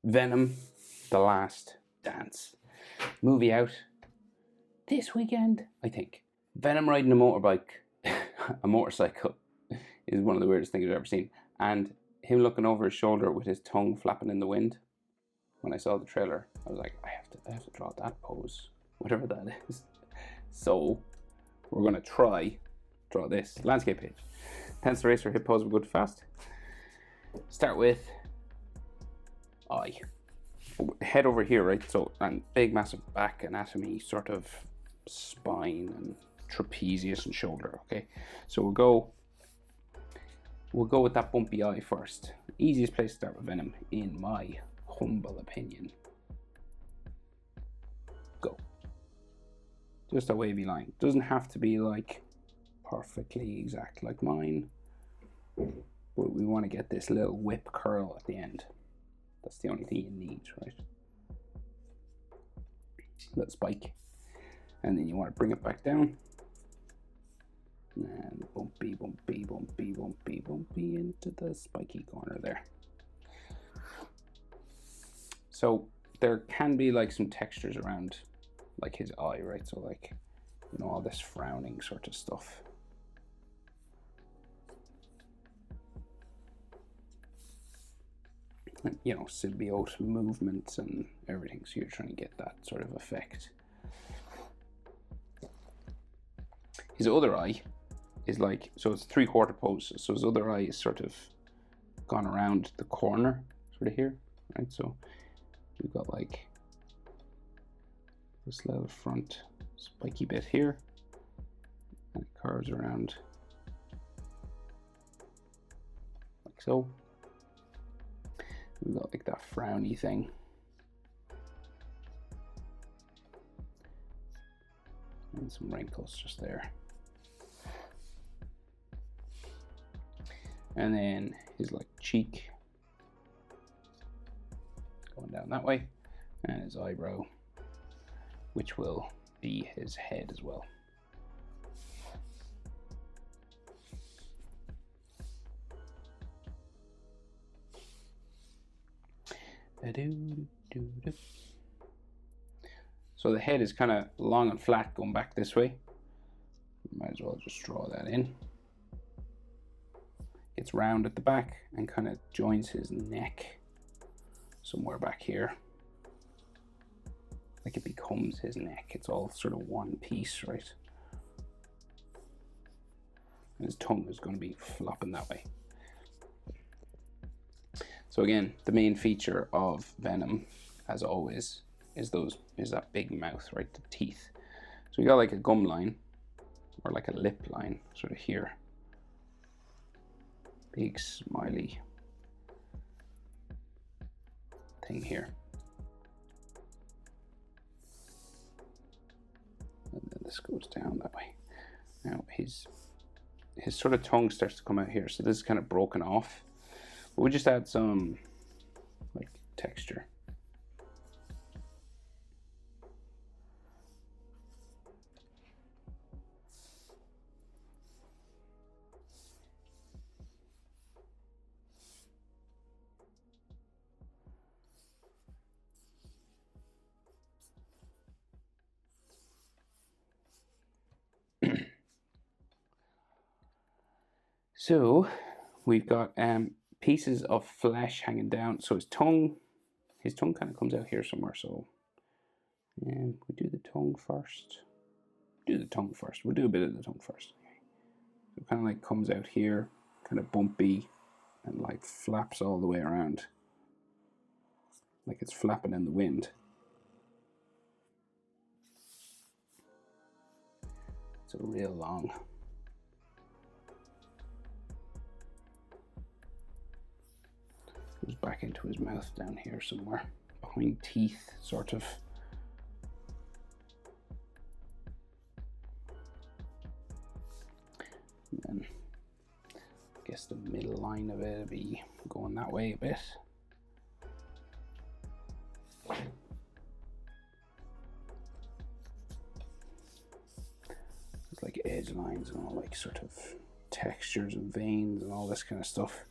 Venom, The Last Dance. Movie out this weekend, I think. Venom riding a motorbike, a motorcycle, is one of the weirdest things I've ever seen. And him looking over his shoulder with his tongue flapping in the wind. When I saw the trailer, I was like, I have to draw that pose, whatever that is. So we're gonna draw this landscape page. Pencil eraser, hit pause, we're good fast. Start with eye. Head over here, right? So, and big massive back anatomy, sort of spine and trapezius and shoulder. Okay, so we'll go with that bumpy eye first. Easiest place to start with Venom, in my humble opinion. Go. Just a wavy line. Doesn't have to be like perfectly exact like mine, but we want to get this little whip curl at the end. That's the only thing you need, right? Little spike. And then you want to bring it back down. And bumpy, bumpy, bumpy, bumpy, bumpy into the spiky corner there. So there can be like some textures around like his eye, right? So like, you know, all this frowning sort of stuff. And, you know, symbiote movements and everything. So you're trying to get that sort of effect. His other eye is like, so it's 3/4 pose. So his other eye is sort of gone around the corner, sort of here, right? So we've got like this little front spiky bit here, and it curves around like so. We've got like that frowny thing. And some wrinkles just there. And then his like cheek going down that way, and his eyebrow, which will be his head as well. So the head is kind of long and flat going back this way. Might as well just draw that in. It's round at the back and kind of joins his neck somewhere back here. Like it becomes his neck. It's all sort of one piece, right? And his tongue is going to be flopping that way. So again, the main feature of Venom, as always, is that big mouth, right? The teeth. So we got like a gum line, or like a lip line, sort of here. Big smiley thing here. And then this goes down that way. Now his sort of tongue starts to come out here. So this is kind of broken off. We'll just add some like texture. So we've got pieces of flesh hanging down. So his tongue kind of comes out here somewhere. So we do the tongue first. We'll do a bit of the tongue first. So it kind of like comes out here, kind of bumpy, and like flaps all the way around, like it's flapping in the wind. It's a real long. Goes back into his mouth down here somewhere, behind teeth, sort of. And then I guess the middle line of it will be going that way a bit. It's like edge lines and all like sort of textures and veins and all this kind of stuff.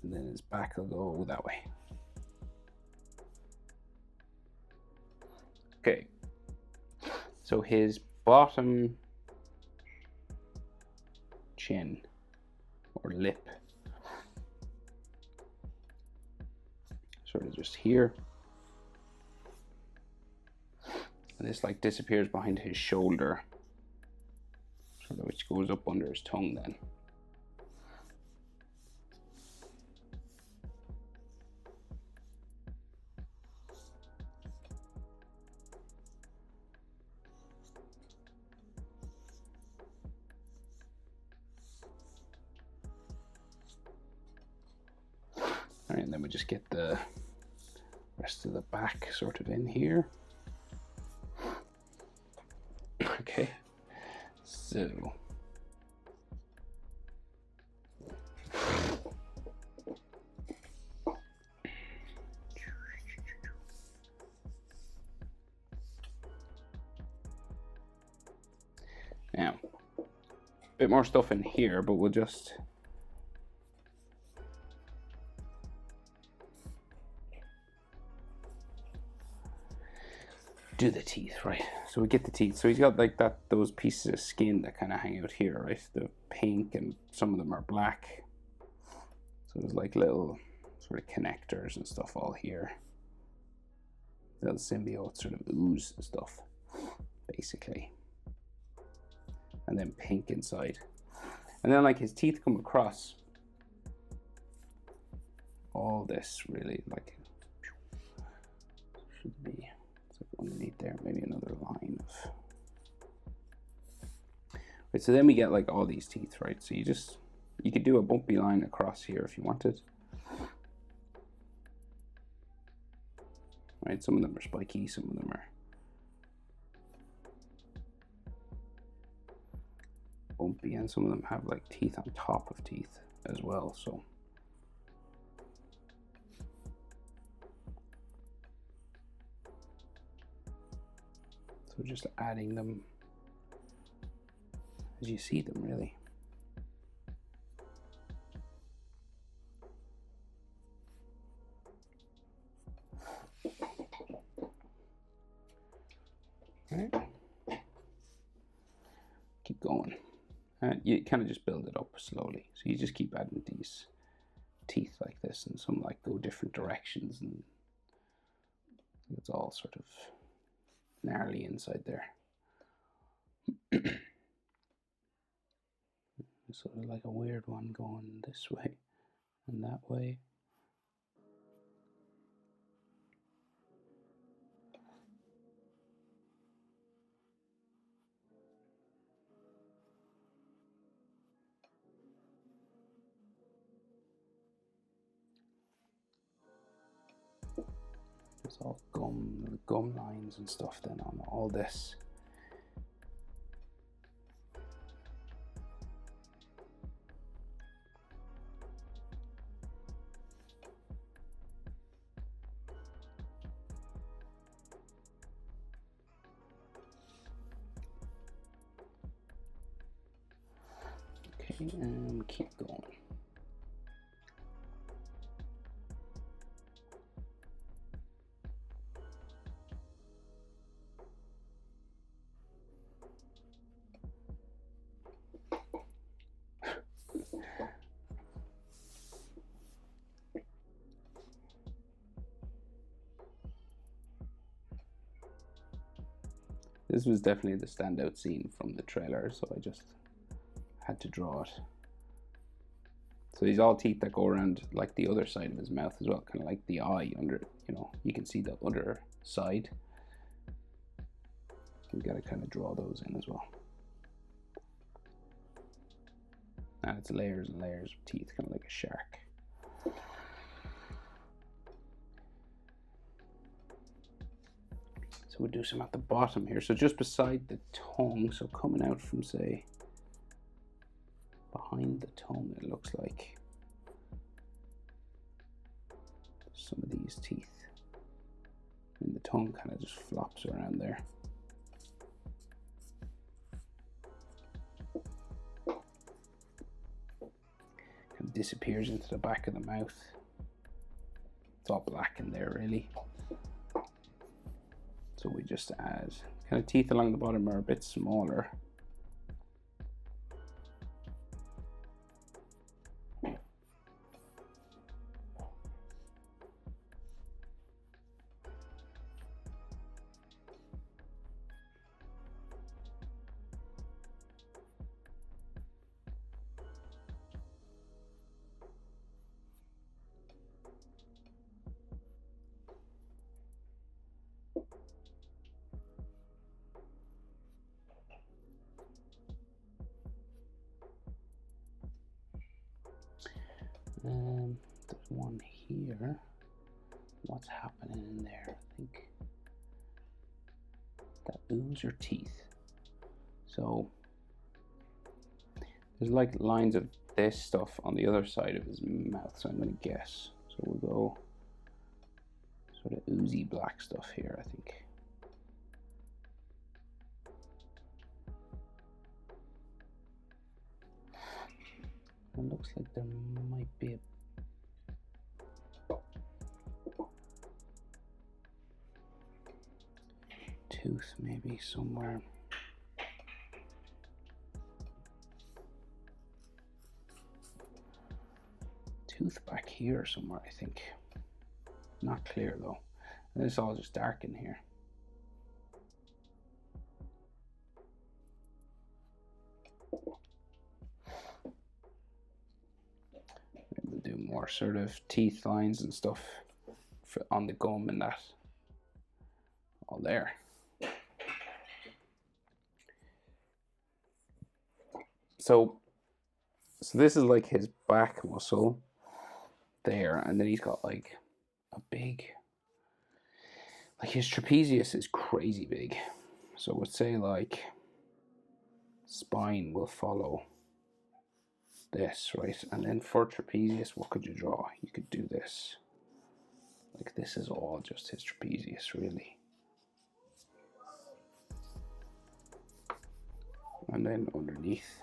And then his back will go that way. Okay. So his bottom chin or lip, sort of just here. And this like disappears behind his shoulder, sort of, which goes up under his tongue then. All right, and then we just get the rest of the back sort of in here. Okay, so now a bit more stuff in here, but we'll just do the teeth, right? So we get the teeth. So he's got like that, those pieces of skin that kind of hang out here, right? The pink, and some of them are black. So there's like little sort of connectors and stuff all here. Little symbiote sort of ooze and stuff, basically. And then pink inside. And then like his teeth come across all this, really, like should be underneath there, maybe another line of. Right, so then we get like all these teeth, right? So you could do a bumpy line across here if you wanted. Right, some of them are spiky, some of them are bumpy, and some of them have like teeth on top of teeth as well, so. So just adding them as you see them, really. All right. Keep going. And you kind of just build it up slowly. So you just keep adding these teeth like this, and some like go different directions, and it's all sort of gnarly inside there. Sort of like a weird one going this way and that way. There's all gum lines and stuff then on all this. Okay, and keep going. This was definitely the standout scene from the trailer, so I just had to draw it. So these all teeth that go around like the other side of his mouth as well, kind of like the eye under, you can see the other side. We've got to kind of draw those in as well. And it's layers and layers of teeth, kind of like a shark. So we'll do some at the bottom here. So just beside the tongue, so coming out from, say, behind the tongue, it looks like some of these teeth. And the tongue kind of just flops around there. disappears into the back of the mouth. It's all black in there, really. So we just add kind of teeth along the bottom are a bit smaller. There's one here. What's happening in there? I think that ooze or teeth. So there's like lines of this stuff on the other side of his mouth, so I'm going to guess. So we'll go sort of oozy black stuff here, I think. It looks like there might be a tooth maybe somewhere. Tooth back here somewhere, I think. Not clear though. And it's all just dark in here. We'll do more sort of teeth lines and stuff on the gum and that. All there. So this is like his back muscle there, and then he's got like a big, like his trapezius is crazy big. So we'd say like spine will follow this, right? And then for trapezius, what could you draw? You could do this. Like this is all just his trapezius, really. And then underneath.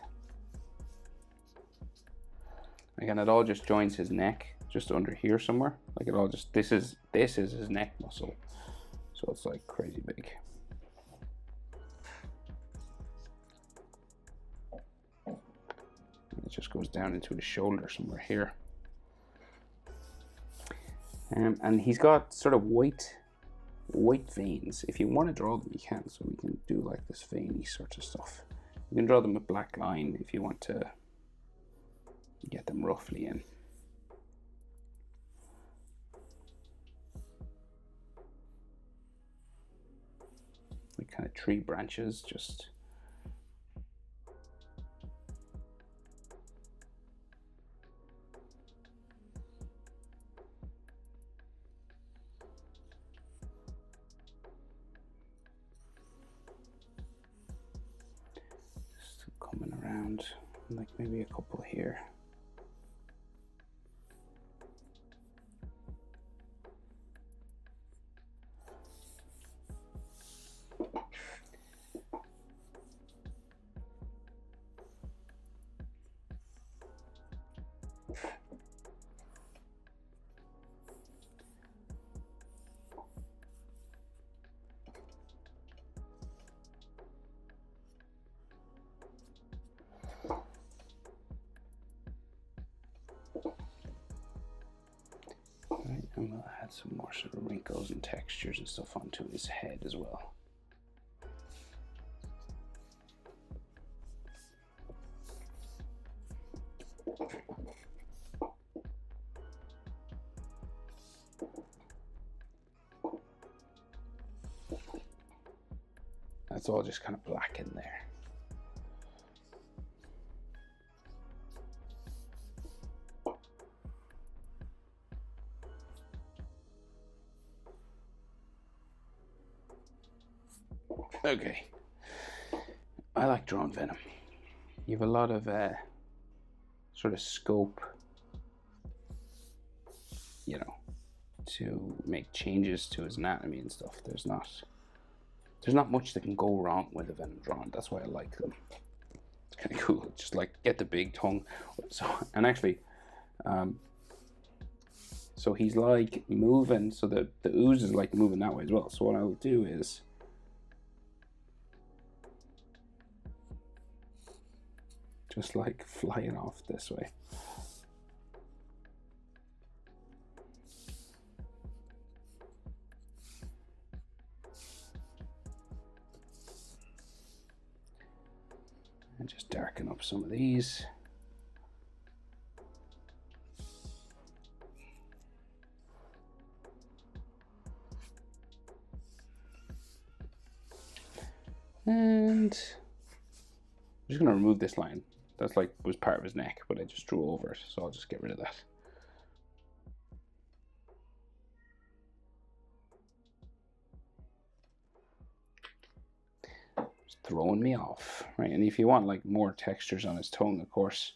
Again, it all just joins his neck, just under here somewhere. Like it all just, this is his neck muscle. So it's like crazy big. It just goes down into his shoulder somewhere here. And he's got sort of white veins. If you want to draw them, you can. So we can do like this veiny sort of stuff. You can draw them with black line if you want to get them roughly in. Like kind of tree branches, just coming around, like maybe a couple here. And we'll add some more sort of wrinkles and textures and stuff onto his head as well. That's all just kind of black in there. Okay, I like drawing Venom. You have a lot of sort of scope, you know, to make changes to his anatomy and stuff. There's not much that can go wrong with a Venom drawing. That's why I like them. It's kind of cool. Just like get the big tongue. So, and actually, So he's like moving, so the ooze is like moving that way as well. So what I'll do is just like flying off this way. And just darken up some of these. And I'm just gonna remove this line. That's like was part of his neck, but I just drew over it, so I'll just get rid of that. It's throwing me off, right? And if you want like more textures on his tongue, of course,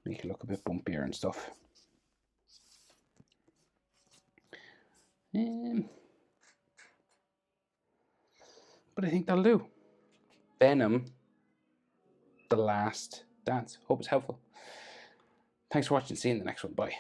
make it look a bit bumpier and stuff. But I think that'll do. Venom, The Last Dance. Hope it's helpful. Thanks for watching. See you in the next one. Bye.